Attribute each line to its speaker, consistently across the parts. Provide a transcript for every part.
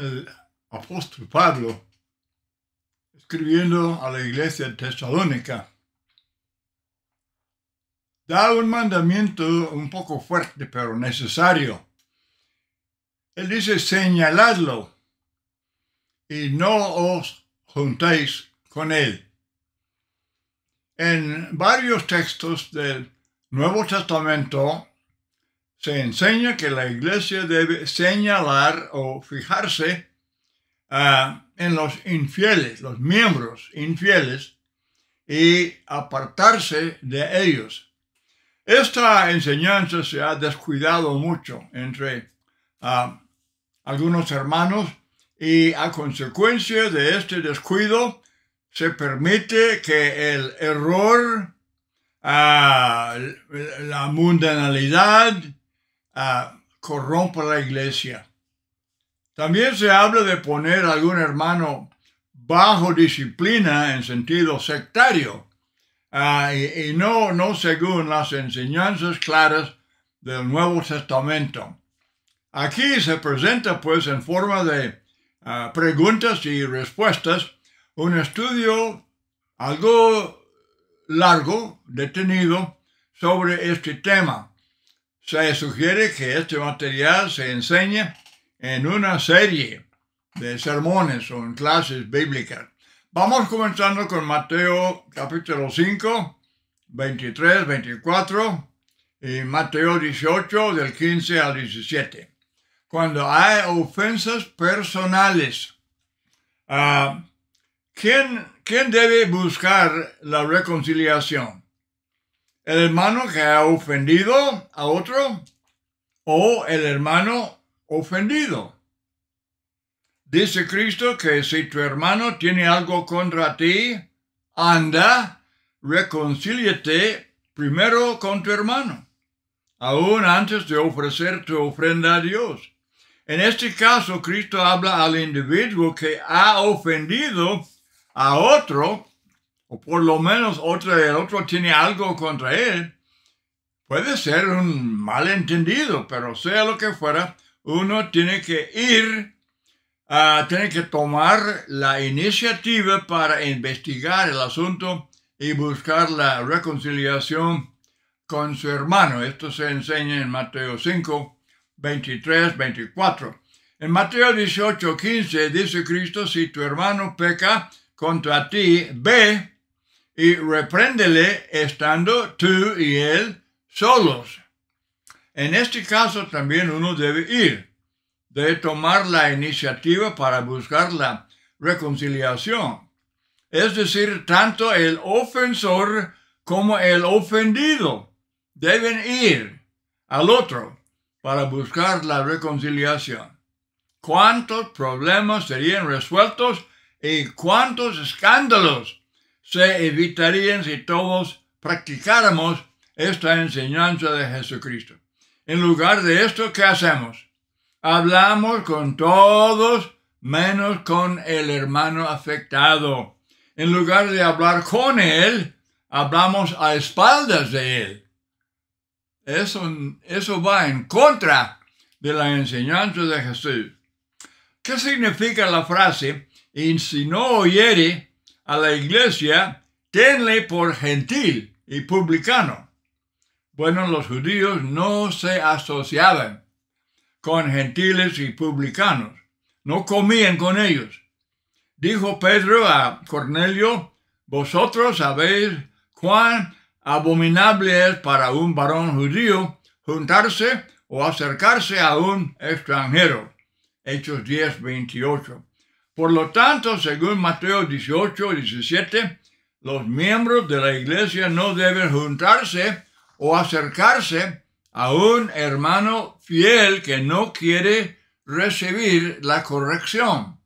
Speaker 1: el apóstol Pablo, escribiendo a la iglesia de Tesalónica, da un mandamiento un poco fuerte, pero necesario. Él dice, señaladlo y no os juntéis con él. En varios textos del Nuevo Testamento se enseña que la iglesia debe señalar o fijarse en los infieles, los miembros infieles, y apartarse de ellos. Esta enseñanza se ha descuidado mucho entre algunos hermanos y a consecuencia de este descuido se permite que el error, la mundanalidad, corrompa la iglesia. También se habla de poner a algún hermano bajo disciplina en sentido sectario y no según las enseñanzas claras del Nuevo Testamento. Aquí se presenta pues en forma de preguntas y respuestas un estudio algo largo, detenido, sobre este tema. Se sugiere que este material se enseñe en una serie de sermones o en clases bíblicas. Vamos comenzando con Mateo capítulo 5, 23, 24 y Mateo 18 del 15 al 17. Cuando hay ofensas personales, ¿quién debe buscar la reconciliación? ¿El hermano que ha ofendido a otro o el hermano ofendido? Dice Cristo que si tu hermano tiene algo contra ti, anda, reconcíliate primero con tu hermano, aún antes de ofrecer tu ofrenda a Dios. En este caso, Cristo habla al individuo que ha ofendido a otro, o por lo menos el otro tiene algo contra él. Puede ser un malentendido, pero sea lo que fuera, uno tiene que tiene que tomar la iniciativa para investigar el asunto y buscar la reconciliación con su hermano. Esto se enseña en Mateo 5, 23, 24. En Mateo 18, 15 dice Cristo, si tu hermano peca contra ti, ve y repréndele estando tú y él solos. En este caso también uno debe tomar la iniciativa para buscar la reconciliación. Es decir, tanto el ofensor como el ofendido deben ir al otro para buscar la reconciliación. ¿Cuántos problemas serían resueltos y cuántos escándalos se evitarían si todos practicáramos esta enseñanza de Jesucristo? En lugar de esto, ¿qué hacemos? Hablamos con todos menos con el hermano afectado. En lugar de hablar con él, hablamos a espaldas de él. Eso va en contra de la enseñanza de Jesús. ¿Qué significa la frase? Y si no oyere a la iglesia, tenle por gentil y publicano. Bueno, los judíos no se asociaban con gentiles y publicanos. No comían con ellos. Dijo Pedro a Cornelio, vosotros sabéis cuán abominable es para un varón judío juntarse o acercarse a un extranjero. Hechos 10, 28. Por lo tanto, según Mateo 18, 17, los miembros de la iglesia no deben juntarse o acercarse a un hermano fiel que no quiere recibir la corrección.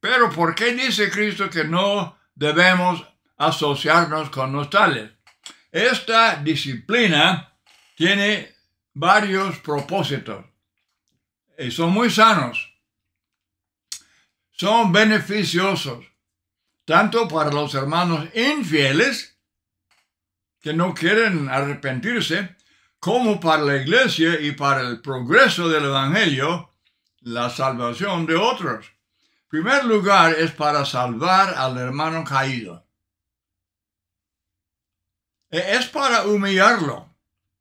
Speaker 1: Pero ¿por qué dice Cristo que no debemos asociarnos con los tales? Esta disciplina tiene varios propósitos y son muy sanos. Son beneficiosos tanto para los hermanos infieles que no quieren arrepentirse, como para la iglesia y para el progreso del evangelio la salvación de otros. En primer lugar, es para salvar al hermano caído. Es para humillarlo,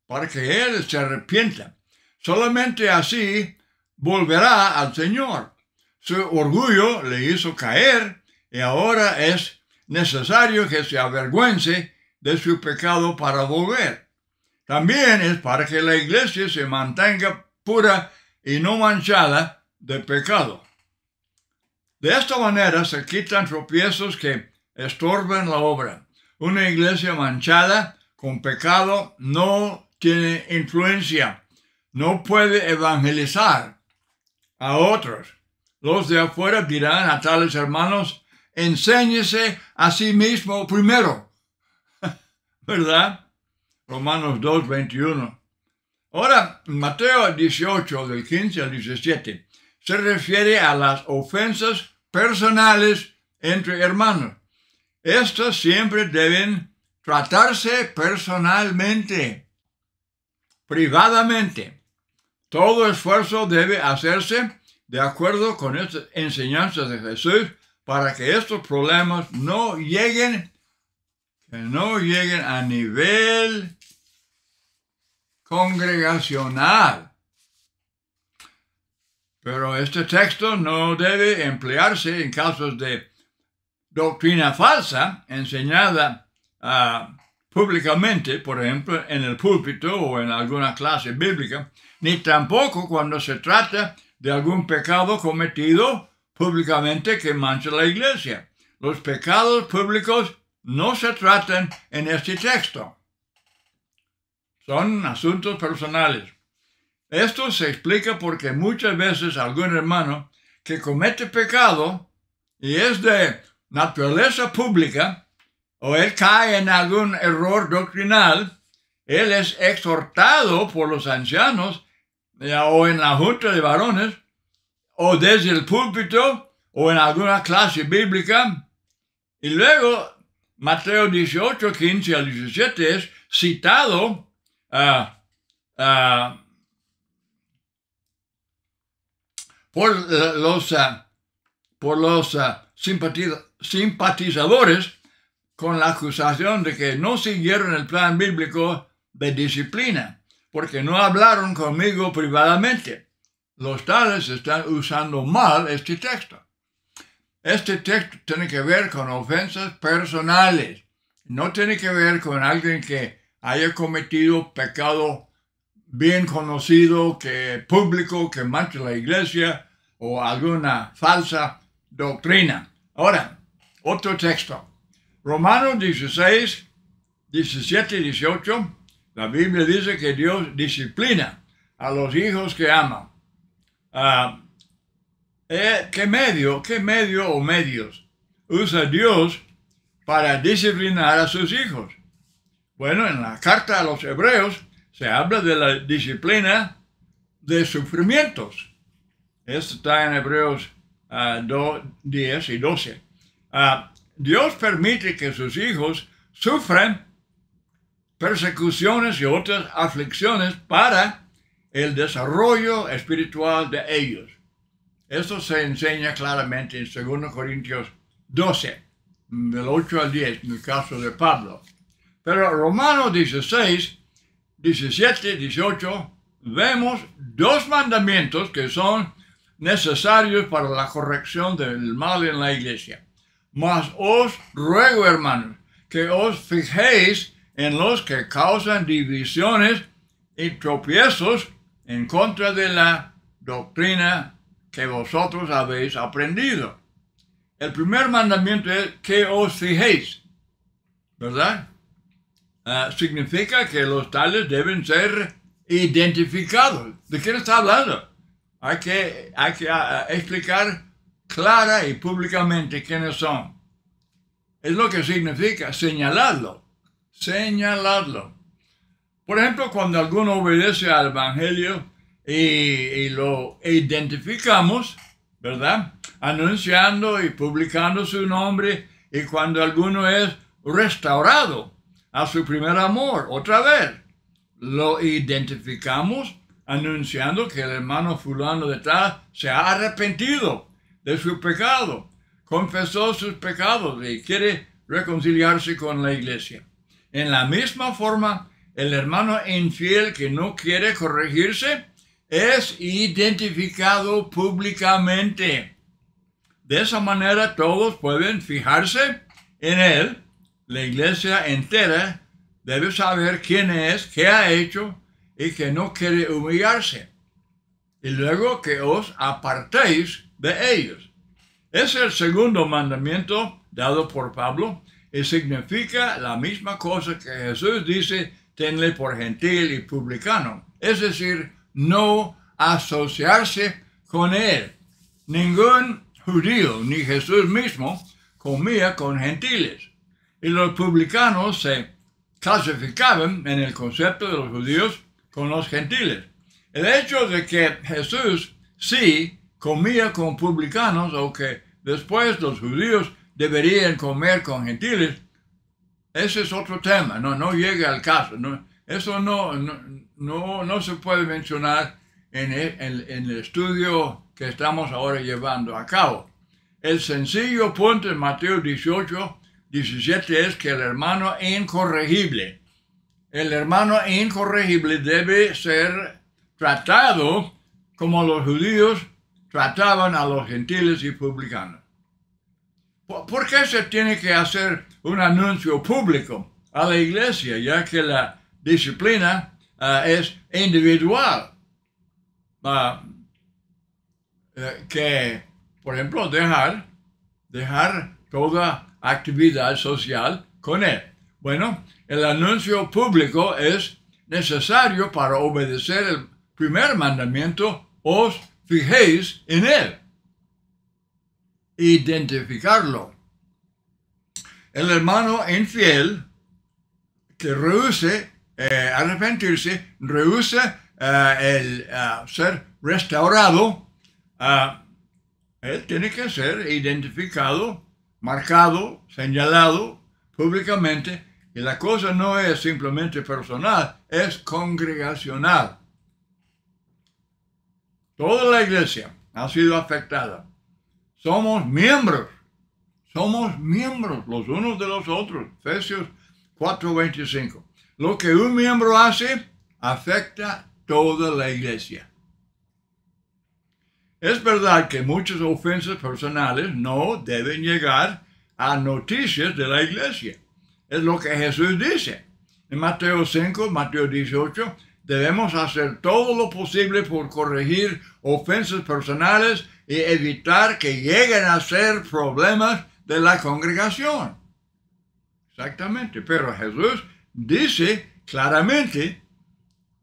Speaker 1: para que él se arrepienta. Solamente así volverá al Señor. Su orgullo le hizo caer y ahora es necesario que se avergüence de su pecado para volver. También es para que la iglesia se mantenga pura y no manchada de pecado. De esta manera se quitan tropiezos que estorban la obra. Una iglesia manchada con pecado no tiene influencia, no puede evangelizar a otros. Los de afuera dirán a tales hermanos, enséñese a sí mismo primero. ¿Verdad? Romanos 2, 21. Ahora, Mateo 18, del 15 al 17, se refiere a las ofensas personales entre hermanos. Estas siempre deben tratarse personalmente, privadamente. Todo esfuerzo debe hacerse de acuerdo con estas enseñanzas de Jesús para que estos problemas no lleguen a nivel congregacional. Pero este texto no debe emplearse en casos de doctrina falsa enseñada públicamente, por ejemplo, en el púlpito o en alguna clase bíblica, ni tampoco cuando se trata de algún pecado cometido públicamente que mancha la iglesia. Los pecados públicos no se tratan en este texto. Son asuntos personales. Esto se explica porque muchas veces algún hermano que comete pecado y es de naturaleza pública, o él cae en algún error doctrinal, él es exhortado por los ancianos o en la junta de varones, o desde el púlpito, o en alguna clase bíblica, y luego Mateo 18, 15 al 17 es citado por los simpatizadores con la acusación de que no siguieron el plan bíblico de disciplina, porque no hablaron conmigo privadamente. Los tales están usando mal este texto. Este texto tiene que ver con ofensas personales. No tiene que ver con alguien que haya cometido pecado bien conocido, público, que mancha la iglesia o alguna falsa doctrina. Ahora, otro texto. Romanos 16, 17 y 18. La Biblia dice que Dios disciplina a los hijos que ama. ¿Qué medio o medios usa Dios para disciplinar a sus hijos? Bueno, en la carta a los Hebreos se habla de la disciplina de sufrimientos. Esto está en Hebreos 10 y 12. Dios permite que sus hijos sufran persecuciones y otras aflicciones para el desarrollo espiritual de ellos. Esto se enseña claramente en 2 Corintios 12, del 8 al 10, en el caso de Pablo. Pero Romanos 16, 17, 18, vemos dos mandamientos que son necesarios para la corrección del mal en la iglesia. Mas os ruego, hermanos, que os fijéis en los que causan divisiones y tropiezos en contra de la doctrina que vosotros habéis aprendido. El primer mandamiento es que os fijéis, ¿verdad? Significa que los tales deben ser identificados. ¿De quién está hablando? Hay que explicar clara y públicamente quiénes son. Es lo que significa señalarlo. Señalarlo. Por ejemplo, cuando alguno obedece al Evangelio y lo identificamos, ¿verdad? Anunciando y publicando su nombre, y cuando alguno es restaurado a su primer amor, otra vez, lo identificamos anunciando que el hermano fulano de tal se ha arrepentido de su pecado, confesó sus pecados y quiere reconciliarse con la iglesia. En la misma forma, el hermano infiel que no quiere corregirse es identificado públicamente. De esa manera todos pueden fijarse en él. La iglesia entera debe saber quién es, qué ha hecho y que no quiere humillarse. Y luego que os apartéis de ellos. Es el segundo mandamiento dado por Pablo y significa la misma cosa que Jesús dice, tenle por gentil y publicano. Es decir, no asociarse con él. Ningún judío, ni Jesús mismo, comía con gentiles. Y los publicanos se clasificaban en el concepto de los judíos con los gentiles. El hecho de que Jesús sí comía con publicanos o que después los judíos deberían comer con gentiles, ese es otro tema, no llega al caso. Eso no se puede mencionar en el estudio que estamos ahora llevando a cabo. El sencillo punto en Mateo 18, 17 es que el hermano incorregible debe ser tratado como los judíos trataban a los gentiles y publicanos. ¿Por qué se tiene que hacer un anuncio público a la iglesia, ya que la disciplina es individual? Que, por ejemplo, dejar toda actividad social con él. Bueno, el anuncio público es necesario para obedecer el primer mandamiento, os fijéis en él. Identificarlo. El hermano infiel que rehúse arrepentirse, rehúsa el ser restaurado, él tiene que ser identificado, marcado, señalado públicamente, y la cosa no es simplemente personal, es congregacional. Toda la iglesia ha sido afectada. Somos miembros los unos de los otros. Efesios 4:25. Lo que un miembro hace afecta toda la iglesia. Es verdad que muchas ofensas personales no deben llegar a noticias de la iglesia. Es lo que Jesús dice. En Mateo 5, Mateo 18, debemos hacer todo lo posible por corregir ofensas personales y evitar que lleguen a ser problemas de la congregación. Exactamente, pero Jesús dice claramente,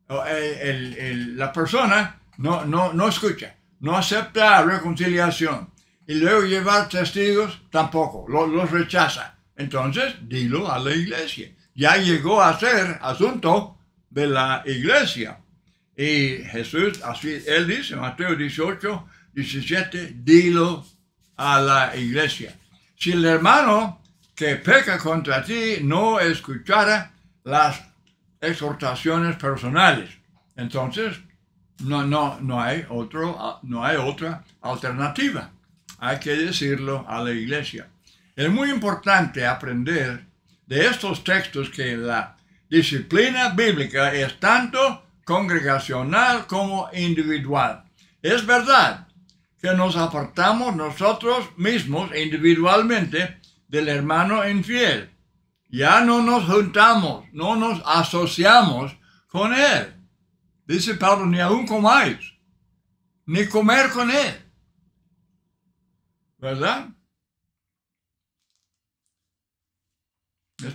Speaker 1: la persona no escucha, no acepta reconciliación, y luego llevar testigos tampoco, los rechaza. Entonces, dilo a la iglesia. Ya llegó a ser asunto de la iglesia. Y Jesús, así él dice, Mateo 18, 17, dilo a la iglesia. Si el hermano que peca contra ti no escuchara las exhortaciones personales, entonces no hay otra alternativa. Hay que decirlo a la iglesia. Es muy importante aprender de estos textos que la disciplina bíblica es tanto congregacional como individual. Es verdad que nos apartamos nosotros mismos individualmente del hermano infiel. Ya no nos juntamos, no nos asociamos con él. Dice Pablo, ni aún comáis, ni comer con él. ¿Verdad? Es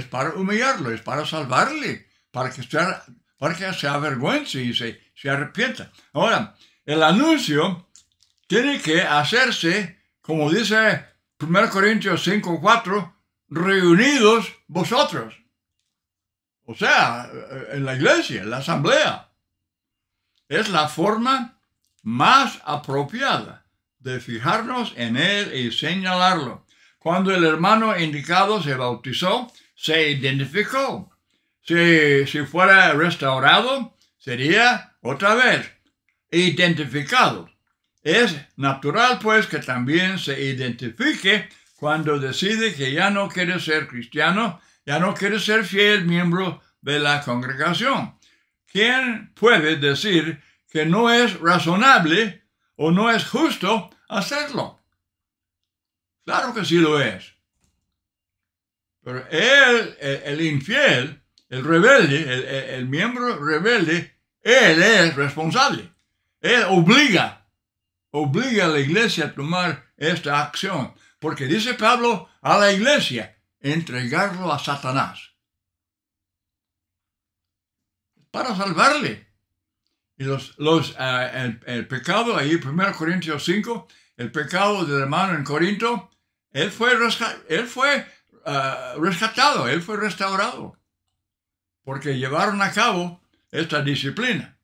Speaker 1: para humillarlo, es para salvarle, para que se avergüence y se arrepienta. Ahora, el anuncio tiene que hacerse, como dice 1 Corintios 5:4, reunidos vosotros. O sea, en la iglesia, en la asamblea. Es la forma más apropiada de fijarnos en él y señalarlo. Cuando el hermano indicado se bautizó, se identificó. Si fuera restaurado, sería Otra vez, identificado. Es natural, pues, que también se identifique cuando decide que ya no quiere ser cristiano, ya no quiere ser fiel miembro de la congregación. ¿Quién puede decir que no es razonable o no es justo hacerlo? Claro que sí lo es. Pero el infiel, el rebelde, el miembro rebelde, él es responsable. Él obliga a la iglesia a tomar esta acción. Porque dice Pablo a la iglesia, entregarlo a Satanás. Para salvarle. Y el pecado, ahí 1 Corintios 5, el pecado del hermano en Corinto, él fue rescatado, él fue restaurado. Porque llevaron a cabo esta disciplina.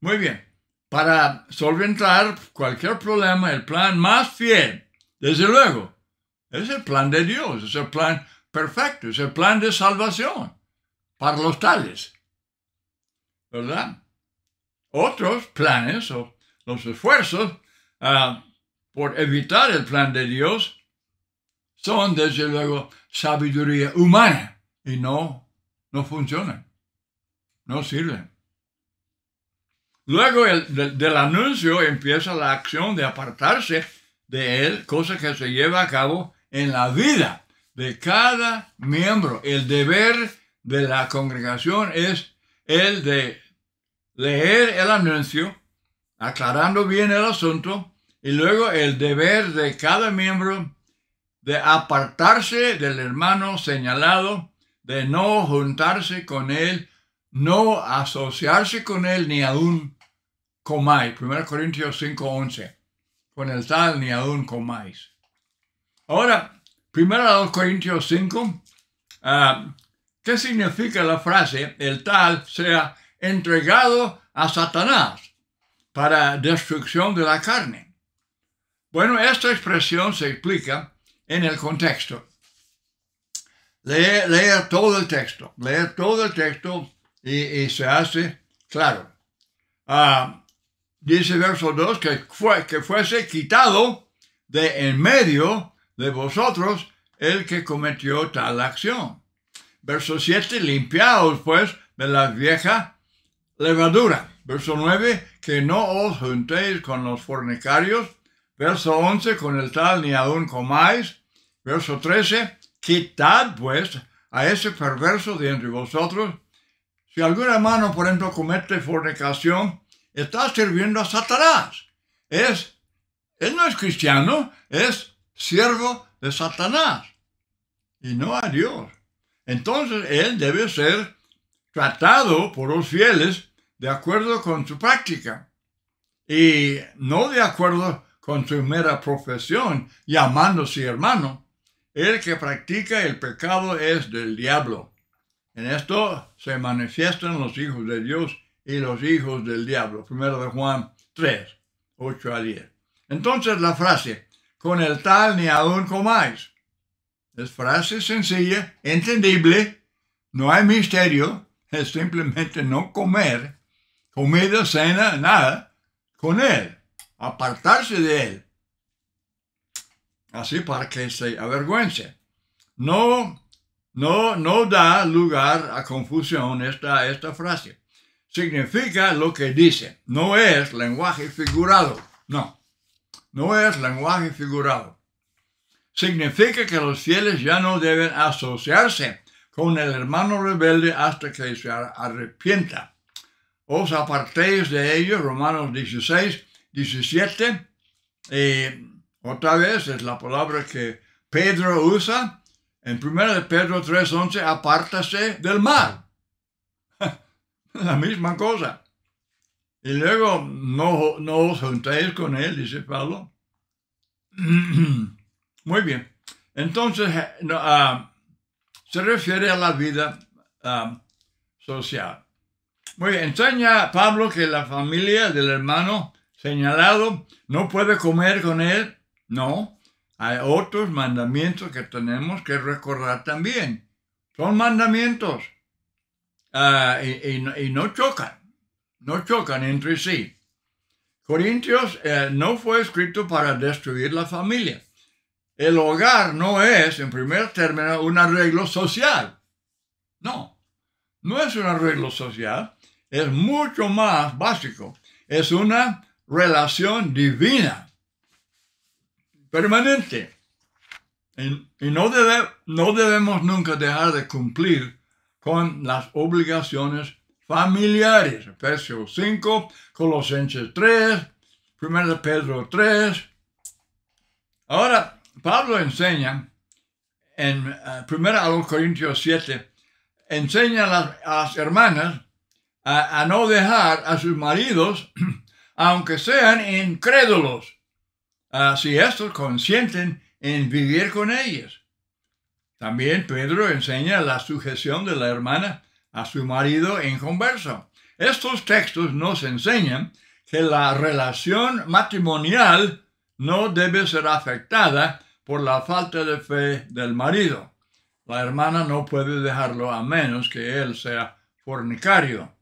Speaker 1: Muy bien. Para solventar cualquier problema, el plan más fiel, desde luego, es el plan de Dios, es el plan perfecto, es el plan de salvación para los tales, ¿verdad? Otros planes o los esfuerzos por evitar el plan de Dios son, desde luego, sabiduría humana y no funcionan, no sirven. Luego del anuncio empieza la acción de apartarse de él, cosa que se lleva a cabo en la vida de cada miembro. El deber de la congregación es el de leer el anuncio, aclarando bien el asunto, y luego el deber de cada miembro de apartarse del hermano señalado, de no juntarse con él, no asociarse con él, ni aún comáis. 1 Corintios 5:11. Con el tal ni aún comáis. Ahora, 1 Corintios 5, ¿qué significa la frase, el tal sea entregado a Satanás para destrucción de la carne? Bueno, esta expresión se explica en el contexto. Leer todo el texto y se hace claro. Dice verso 2 que fuese quitado de en medio de vosotros el que cometió tal acción. Verso 7, limpiaos pues de la vieja levadura. Verso 9, que no os juntéis con los fornicarios. Verso 11, con el tal ni aún comáis. Verso 13, quitad pues a ese perverso de entre vosotros. Si algún hermano, por ejemplo, comete fornicación, está sirviendo a Satanás. Él no es cristiano, es siervo de Satanás y no a Dios. Entonces, él debe ser tratado por los fieles de acuerdo con su práctica y no de acuerdo con su mera profesión, llamándose hermano. El que practica el pecado es del diablo. En esto se manifiestan los hijos de Dios y los hijos del diablo. 1 de Juan 3, 8 a 10. Entonces la frase, con el tal ni aún comáis, es frase sencilla, entendible, no hay misterio, es simplemente no comer, comida, cena, nada, con él, apartarse de él. Así para que se avergüence. No da lugar a confusión esta frase. Significa lo que dice. No es lenguaje figurado. No es lenguaje figurado. Significa que los fieles ya no deben asociarse con el hermano rebelde hasta que se arrepienta. Os apartéis de ellos, Romanos 16, 17. Otra vez es la palabra que Pedro usa. En 1 de Pedro 3:11, apártase del mal. La misma cosa. Y luego, no os juntéis con él, dice Pablo. Muy bien. Entonces, se refiere a la vida social. Muy bien. Enseña Pablo que la familia del hermano señalado no puede comer con él. No. Hay otros mandamientos que tenemos que recordar también. Son mandamientos y no chocan. no chocan entre sí. Corintios no fue escrito para destruir la familia. El hogar no es, en primer término, un arreglo social. No, no es un arreglo social. Es mucho más básico. Es una relación divina, permanente. Y no debemos nunca dejar de cumplir con las obligaciones familiares. Efesios 5, Colosenses 3, 1 Pedro 3. Ahora, Pablo enseña en 1 Corintios 7, enseña a las hermanas a no dejar a sus maridos, aunque sean incrédulos, si estos consienten en vivir con ellas. También Pedro enseña la sujeción de la hermana a su marido inconverso. Estos textos nos enseñan que la relación matrimonial no debe ser afectada por la falta de fe del marido. La hermana no puede dejarlo a menos que él sea fornicario.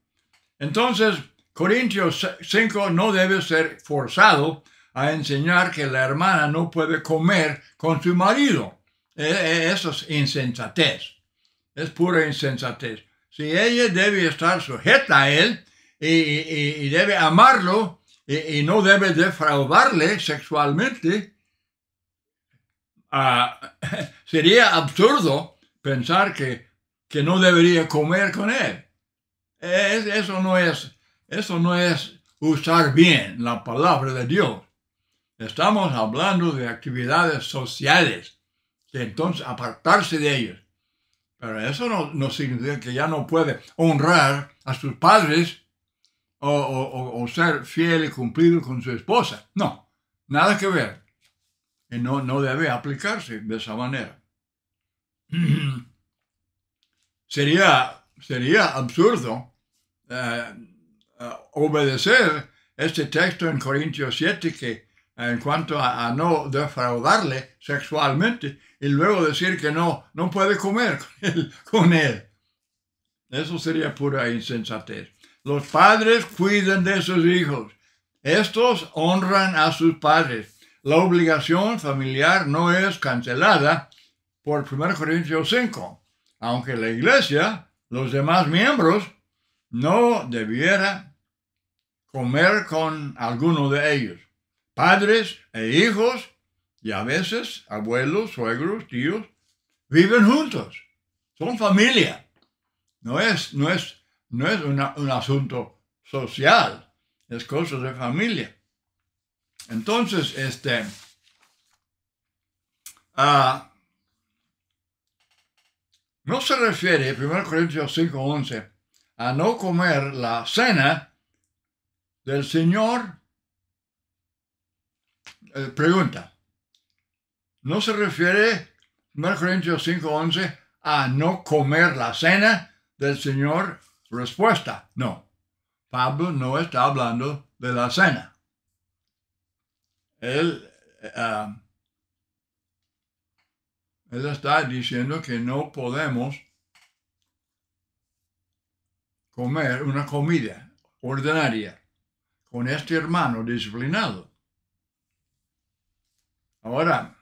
Speaker 1: Entonces, Corintios 5 no debe ser forzado a enseñar que la hermana no puede comer con su marido. Eso es insensatez. Es pura insensatez. Si ella debe estar sujeta a él y debe amarlo y no debe defraudarle sexualmente, sería absurdo pensar que no debería comer con él. Eso no es usar bien la palabra de Dios. Estamos hablando de actividades sociales, que entonces apartarse de ellos. Pero eso no significa que ya no puede honrar a sus padres o ser fiel y cumplido con su esposa. No, nada que ver. Y no debe aplicarse de esa manera. Sería absurdo obedecer este texto en Corintios 7 que en cuanto a no defraudarle sexualmente y luego decir que no puede comer con él. Eso sería pura insensatez. Los padres cuidan de sus hijos. Estos honran a sus padres. La obligación familiar no es cancelada por 1 Corintios 5, aunque la iglesia, los demás miembros, no debiera comer con alguno de ellos. Padres e hijos, y a veces abuelos, suegros, tíos, viven juntos. Son familia. No es un asunto social. Es cosa de familia. Entonces, no se refiere, 1 Corintios 5:11, a no comer la cena del Señor. Pregunta. ¿No se refiere 1 Corintios 5:11 a no comer la cena del Señor? Respuesta. No. Pablo no está hablando de la cena. Él está diciendo que no podemos comer una comida ordinaria con este hermano disciplinado. Ahora,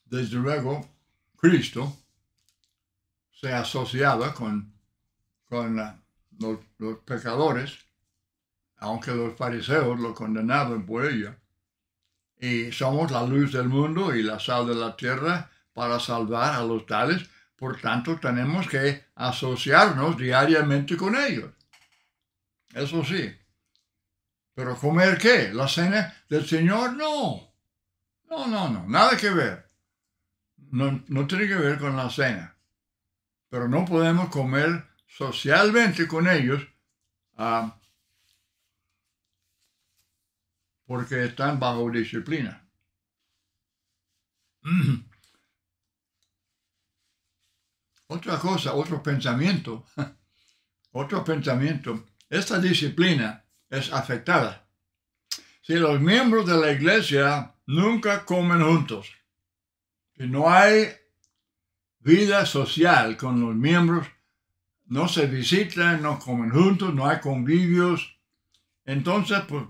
Speaker 1: desde luego, Cristo se asociaba con los pecadores, aunque los fariseos lo condenaban por ello. Y somos la luz del mundo y la sal de la tierra para salvar a los tales. Por tanto, tenemos que asociarnos diariamente con ellos. Eso sí. ¿Pero comer qué? ¿La cena del Señor? No. Nada que ver. No tiene que ver con la cena. Pero no podemos comer socialmente con ellos porque están bajo disciplina. Otra cosa, otro pensamiento. Esta disciplina es afectada si los miembros de la iglesia nunca comen juntos. Si no hay vida social con los miembros. No se visitan, no comen juntos, no hay convivios. Entonces, pues,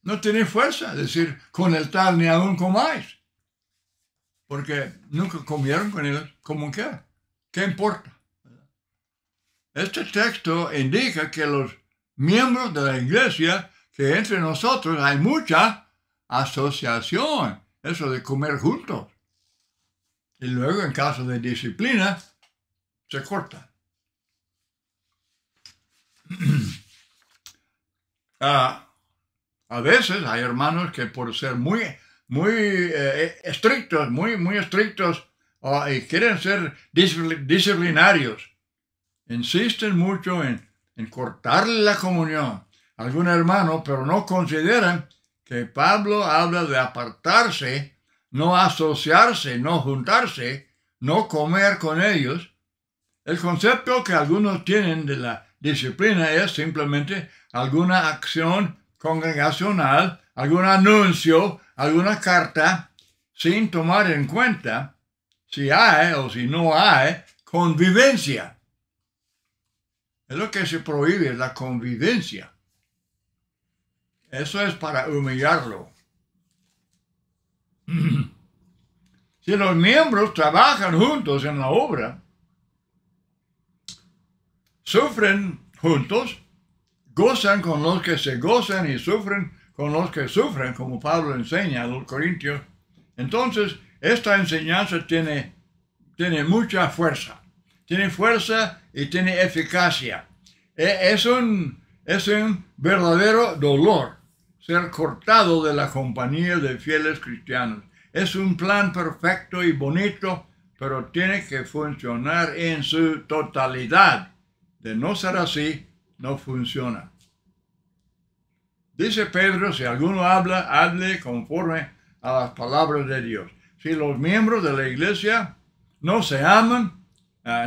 Speaker 1: no tiene fuerza decir con el tal ni aún comáis. Porque nunca comieron con él como quiera. ¿Qué importa? Este texto indica que los miembros de la iglesia, que entre nosotros hay mucha asociación, eso de comer juntos. Y luego, en caso de disciplina, se corta. A veces hay hermanos que por ser muy estrictos, muy estrictos, y quieren ser disciplinarios, insisten mucho en cortarle la comunión a algún hermano, pero no consideran que Pablo habla de apartarse, no asociarse, no juntarse, no comer con ellos. El concepto que algunos tienen de la disciplina es simplemente alguna acción congregacional, algún anuncio, alguna carta, sin tomar en cuenta si hay o si no hay convivencia. Es lo que se prohíbe, la convivencia. Eso es para humillarlo. Si los miembros trabajan juntos en la obra, sufren juntos, gozan con los que se gozan y sufren con los que sufren, como Pablo enseña a los corintios, entonces esta enseñanza tiene mucha fuerza. Tiene fuerza y tiene eficacia. Es un verdadero dolor ser cortado de la compañía de fieles cristianos. Es un plan perfecto y bonito, pero tiene que funcionar en su totalidad. De no ser así, no funciona. Dice Pedro, si alguno habla, hable conforme a las palabras de Dios. Si los miembros de la iglesia no se aman,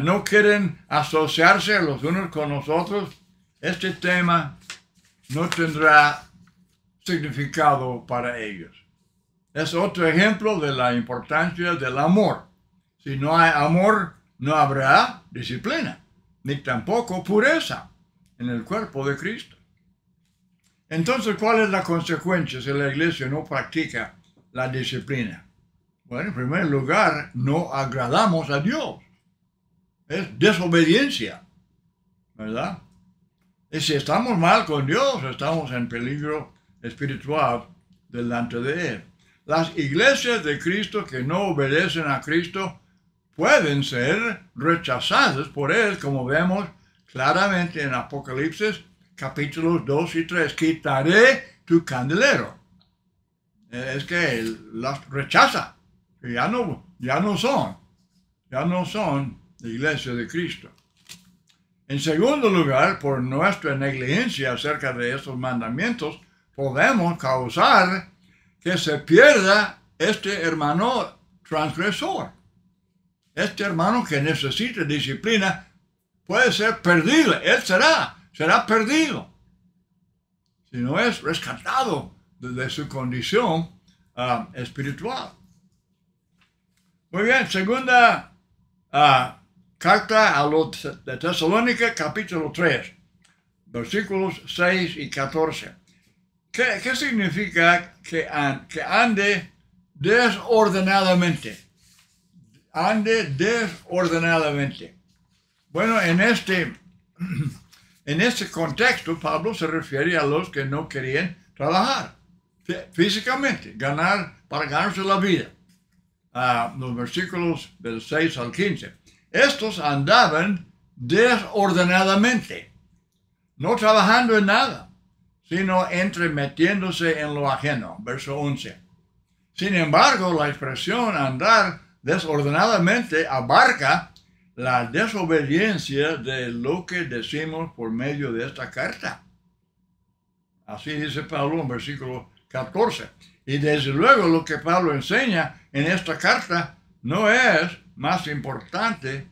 Speaker 1: no quieren asociarse los unos con los otros, este tema no tendrá significado para ellos. Es otro ejemplo de la importancia del amor. Si no hay amor, no habrá disciplina, ni tampoco pureza en el cuerpo de Cristo. Entonces, ¿cuál es la consecuencia si la iglesia no practica la disciplina? Bueno, en primer lugar, no agradamos a Dios. Es desobediencia, ¿verdad? Y si estamos mal con Dios, estamos en peligro espiritual delante de Él. Las iglesias de Cristo que no obedecen a Cristo pueden ser rechazadas por Él, como vemos claramente en Apocalipsis capítulos 2 y 3. Quitaré tu candelero. Es que Él las rechaza. Ya no son la iglesia de Cristo. En segundo lugar, por nuestra negligencia acerca de estos mandamientos, podemos causar que se pierda este hermano transgresor. Este hermano que necesita disciplina puede ser perdido. Él será perdido si no es rescatado de su condición espiritual. Muy bien, segunda carta a los de Tesalónica, capítulo 3, versículos 6 y 14. ¿Qué significa que ande desordenadamente? Ande desordenadamente. Bueno, en este contexto, Pablo se refiere a los que no querían trabajar físicamente, para ganarse la vida. Los versículos del 6 al 15. Estos andaban desordenadamente, no trabajando en nada, sino entremetiéndose en lo ajeno. Verso 11. Sin embargo, la expresión andar desordenadamente abarca la desobediencia de lo que decimos por medio de esta carta. Así dice Pablo en versículo 14. Y desde luego lo que Pablo enseña en esta carta no es más importante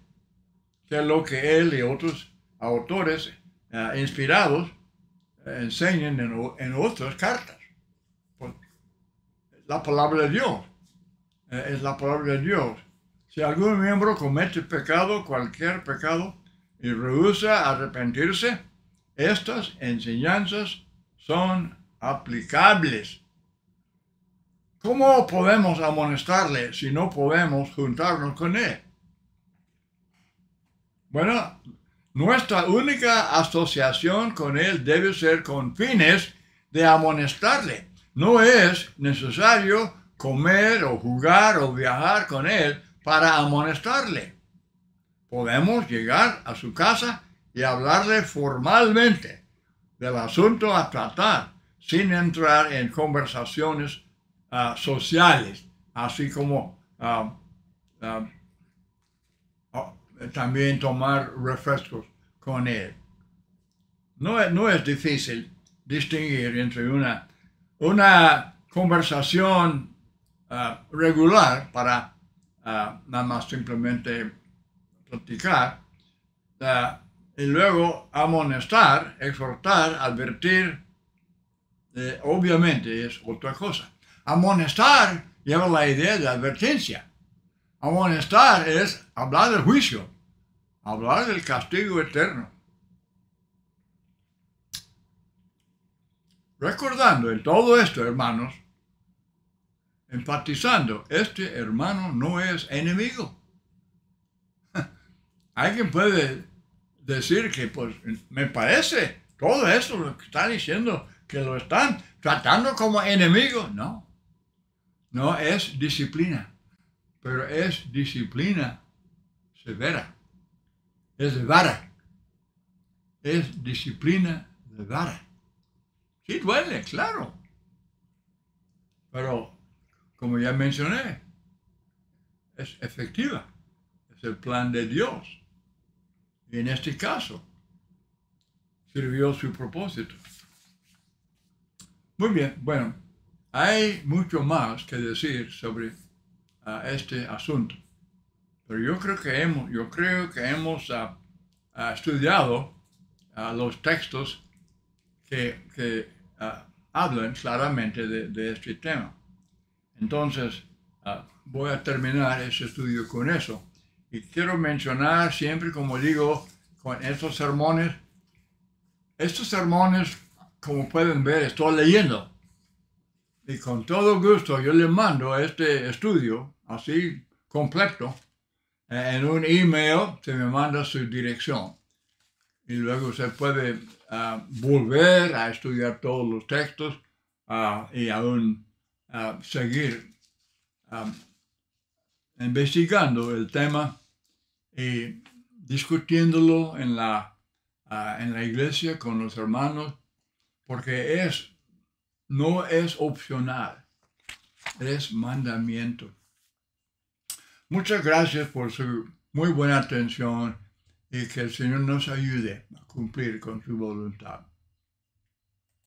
Speaker 1: que lo que él y otros autores inspirados enseñan en otras cartas. Pues, la palabra de Dios es la palabra de Dios Si algún miembro comete pecado, cualquier pecado, y rehúsa arrepentirse, estas enseñanzas son aplicables. ¿Cómo podemos amonestarle si no podemos juntarnos con él? Bueno, nuestra única asociación con él debe ser con fines de amonestarle. No es necesario comer o jugar o viajar con él para amonestarle. Podemos llegar a su casa y hablarle formalmente del asunto a tratar, sin entrar en conversaciones sociales, así como también tomar refrescos con él. No es difícil distinguir entre una conversación regular para nada más simplemente platicar, y luego amonestar, exhortar, advertir, obviamente es otra cosa. Amonestar lleva la idea de advertencia. Amonestar es hablar del juicio, hablar del castigo eterno. Recordando en todo esto, hermanos, enfatizando, este hermano no es enemigo. Alguien puede decir que, pues, me parece todo eso lo que está diciendo, que lo están tratando como enemigo. No, no es disciplina, pero es disciplina severa. Es de vara. Es disciplina de vara. Sí duele, claro. Pero, como ya mencioné, es efectiva. Es el plan de Dios. Y en este caso, sirvió su propósito. Muy bien, bueno, hay mucho más que decir sobre este asunto. Pero yo creo que hemos estudiado los textos que hablan claramente de este tema. Entonces, voy a terminar ese estudio con eso. Y quiero mencionar siempre, como digo, con estos sermones, como pueden ver, estoy leyendo. Y con todo gusto yo les mando este estudio, así completo, en un email, se me manda su dirección. Y luego se puede volver a estudiar todos los textos y aún seguir investigando el tema y discutiéndolo en la iglesia con los hermanos, porque no es opcional, es mandamiento. Muchas gracias por su muy buena atención y que el Señor nos ayude a cumplir con su voluntad.